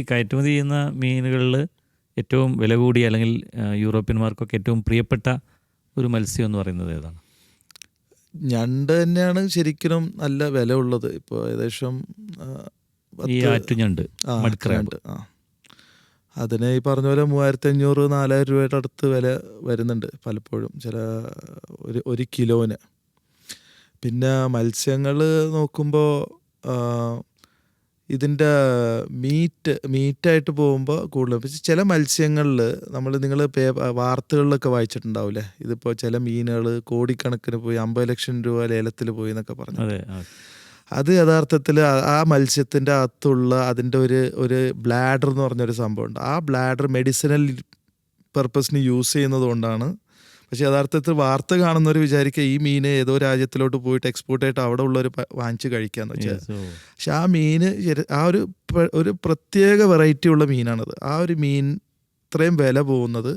ഈ കയറ്റുമതി ചെയ്യുന്ന മീനുകളിൽ ഏറ്റവും വില കൂടിയ അല്ലെങ്കിൽ യൂറോപ്യന്മാർക്കൊക്കെ ഏറ്റവും പ്രിയപ്പെട്ട ഒരു മത്സ്യം എന്ന് പറയുന്നത് ഏതാണ്? ഞണ്ട് തന്നെയാണ് ശരിക്കും നല്ല വില ഉള്ളത്. ഇപ്പോൾ ഏകദേശം ഈ ആറ്റുഞണ്ട്, മഡ് ക്രാബ്. അതിന് ഈ പറഞ്ഞ പോലെ 3500-4000 രൂപയുടെ അടുത്ത് വില വരുന്നുണ്ട് പലപ്പോഴും ഒരു കിലോന്. പിന്നെ മത്സ്യങ്ങൾ നോക്കുമ്പോൾ ഇതിൻ്റെ മീറ്റായിട്ട് പോകുമ്പോൾ കൂടുതലും പക്ഷേ ചില മത്സ്യങ്ങളിൽ നിങ്ങൾ വാർത്തകളിലൊക്കെ വായിച്ചിട്ടുണ്ടാവില്ലേ, ഇതിപ്പോൾ ചില മീനുകൾ കോടിക്കണക്കിന് പോയി 50 ലക്ഷം രൂപ ലേലത്തിൽ പോയി എന്നൊക്കെ പറഞ്ഞു. അത് യഥാർത്ഥത്തിൽ ആ മത്സ്യത്തിൻ്റെ അകത്തുള്ള അതിൻ്റെ ഒരു ബ്ലാഡർ എന്ന് പറഞ്ഞൊരു സംഭവമുണ്ട്. ആ ബ്ലാഡർ മെഡിസിനൽ പർപ്പസിന് യൂസ് ചെയ്യുന്നത് കൊണ്ടാണ്. പക്ഷേ യഥാർത്ഥത്തിൽ വാർത്ത കാണുന്നവർ വിചാരിക്കുക ഈ മീൻ ഏതോ രാജ്യത്തിലോട്ട് പോയിട്ട് എക്സ്പോർട്ട് ആയിട്ട് അവിടെ ഉള്ളവർ വാങ്ങിച്ച് കഴിക്കാന്ന് വെച്ചാൽ. പക്ഷെ ആ മീൻ ആ ഒരു പ്രത്യേക വെറൈറ്റി ഉള്ള മീനാണത്. ആ ഒരു മീൻ ഇത്രയും വില പോകുന്നത്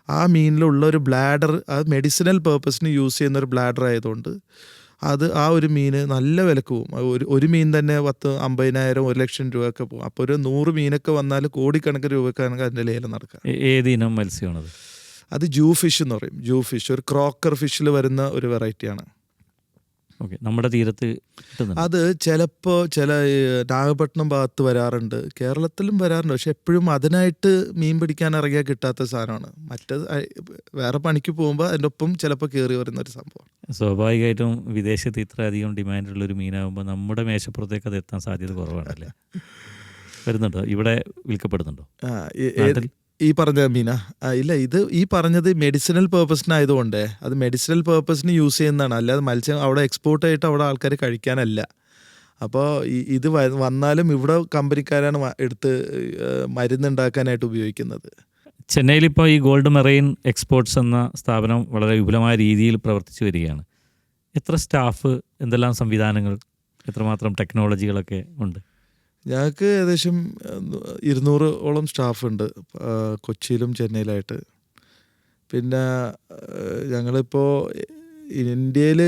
ആ മീനിലുള്ള ഒരു ബ്ലാഡർ, അത് മെഡിസിനൽ പർപ്പസിന് യൂസ് ചെയ്യുന്ന ഒരു ബ്ലാഡർ ആയതുകൊണ്ട് അത് ആ ഒരു മീൻ നല്ല വിലക്ക് പോകും. ഒരു മീൻ തന്നെ 50,000-1 ലക്ഷം രൂപയൊക്കെ പോകും. അപ്പോൾ ഒരു 100 മീനൊക്കെ വന്നാൽ കോടിക്കണക്കിന് രൂപക്കാണെങ്കിൽ അതിൻ്റെ ലേലം നടക്കുക. ഏത് ഇനം മത്സ്യമാണത്? അത് ജൂ ഫിഷ് എന്ന് പറയും. ജൂ ഫിഷ് ഒരു ക്രോക്കർ ഫിഷിൽ വരുന്ന ഒരു വെറൈറ്റിയാണ്. ഓക്കെ, നമ്മുടെ തീരത്ത് അത് ചിലപ്പോൾ നാഗപട്ടണം ഭാഗത്ത് വരാറുണ്ട്, കേരളത്തിലും വരാറുണ്ട്. പക്ഷെ എപ്പോഴും അതിനായിട്ട് മീൻ പിടിക്കാൻ ഇറങ്ങിയാൽ കിട്ടാത്ത സാധനമാണ്. മറ്റേത് വേറെ പണിക്ക് പോകുമ്പോൾ അതിൻ്റെ ഒപ്പം ചിലപ്പോൾ കയറി വരുന്ന ഒരു സംഭവം. സ്വാഭാവികമായിട്ടും വിദേശത്ത് ഇത്ര അധികം ഡിമാൻഡുള്ളൊരു മീനാകുമ്പോൾ നമ്മുടെ മേശപ്പുറത്തേക്ക് അത് എത്താൻ സാധ്യത കുറവാണല്ലേ? വരുന്നുണ്ടോ? ഇവിടെ വിൽക്കപ്പെടുന്നുണ്ടോ ഈ പറഞ്ഞ മീന? ഇല്ല, ഇത് ഈ പറഞ്ഞത് മെഡിസിനൽ പേർപ്പസിനായതുകൊണ്ട് അത് മെഡിസിനൽ പേർപ്പസിന് യൂസ് ചെയ്യുന്നതാണ്. അല്ലാതെ മത്സ്യം അവിടെ എക്സ്പോർട്ട് ആയിട്ട് അവിടെ ആൾക്കാർ കഴിക്കാനല്ല. അപ്പോൾ ഇത് വന്നാലും ഇവിടെ കമ്പനിക്കാരാണ് എടുത്ത് മരുന്നുണ്ടാക്കാനായിട്ട് ഉപയോഗിക്കുന്നത്. ചെന്നൈയിൽ ഇപ്പോൾ ഈ ഗോൾഡ് മെറൈൻ എക്സ്പോർട്സ് എന്ന സ്ഥാപനം വളരെ വിപുലമായ രീതിയിൽ പ്രവർത്തിച്ചു വരികയാണ്. എത്ര സ്റ്റാഫ്, എന്തെല്ലാം സംവിധാനങ്ങൾ, എത്രമാത്രം ടെക്നോളജികളൊക്കെ ഉണ്ട്? ഞങ്ങൾക്ക് ഏകദേശം 200ഓളം സ്റ്റാഫുണ്ട് കൊച്ചിയിലും ചെന്നൈയിലായിട്ട്. പിന്നെ ഞങ്ങളിപ്പോൾ ഇന്ത്യയിൽ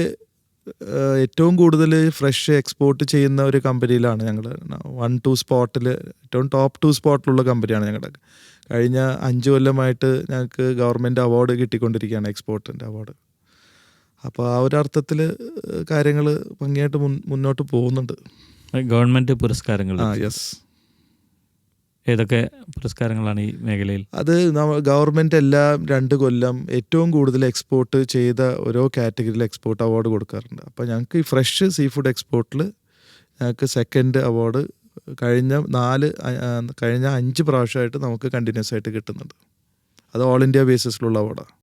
ഏറ്റവും കൂടുതൽ ഫ്രഷ് എക്സ്പോർട്ട് ചെയ്യുന്ന ഒരു കമ്പനിയിലാണ് ഞങ്ങൾ. 1-2 സ്പോട്ടിൽ ഏറ്റവും ടോപ്പ് 2 സ്പോട്ടിലുള്ള കമ്പനിയാണ് ഞങ്ങളുടെ. കഴിഞ്ഞ 5 കൊല്ലമായിട്ട് ഞങ്ങൾക്ക് ഗവൺമെൻറ് അവാർഡ് കിട്ടിക്കൊണ്ടിരിക്കുകയാണ്, എക്സ്പോർട്ടിൻ്റെ അവാർഡ്. അപ്പോൾ ആ ഒരു അർത്ഥത്തിൽ കാര്യങ്ങൾ ഭംഗിയായിട്ട് മുന്നോട്ട് പോകുന്നുണ്ട്. ഗവൺമെൻറ് പുരസ്കാരങ്ങൾ? യെസ്. ഏതൊക്കെ പുരസ്കാരങ്ങളാണ് ഈ മേഖലയിൽ? അത് ഗവൺമെൻറ് എല്ലാം 2 കൊല്ലം ഏറ്റവും കൂടുതൽ എക്സ്പോർട്ട് ചെയ്ത ഓരോ കാറ്റഗറിയിൽ എക്സ്പോർട്ട് അവാർഡ് കൊടുക്കാറുണ്ട്. അപ്പോൾ ഞങ്ങൾക്ക് ഈ ഫ്രഷ് സീ ഫുഡ് എക്സ്പോർട്ടിൽ ഞങ്ങൾക്ക് സെക്കൻഡ് അവാർഡ് കഴിഞ്ഞ 5 പ്രാവശ്യമായിട്ട് നമുക്ക് കണ്ടിന്യൂസ് ആയിട്ട് കിട്ടുന്നുണ്ട്. അത് ഓൾ ഇന്ത്യ ബേസിസിലുള്ള അവാർഡാണ്.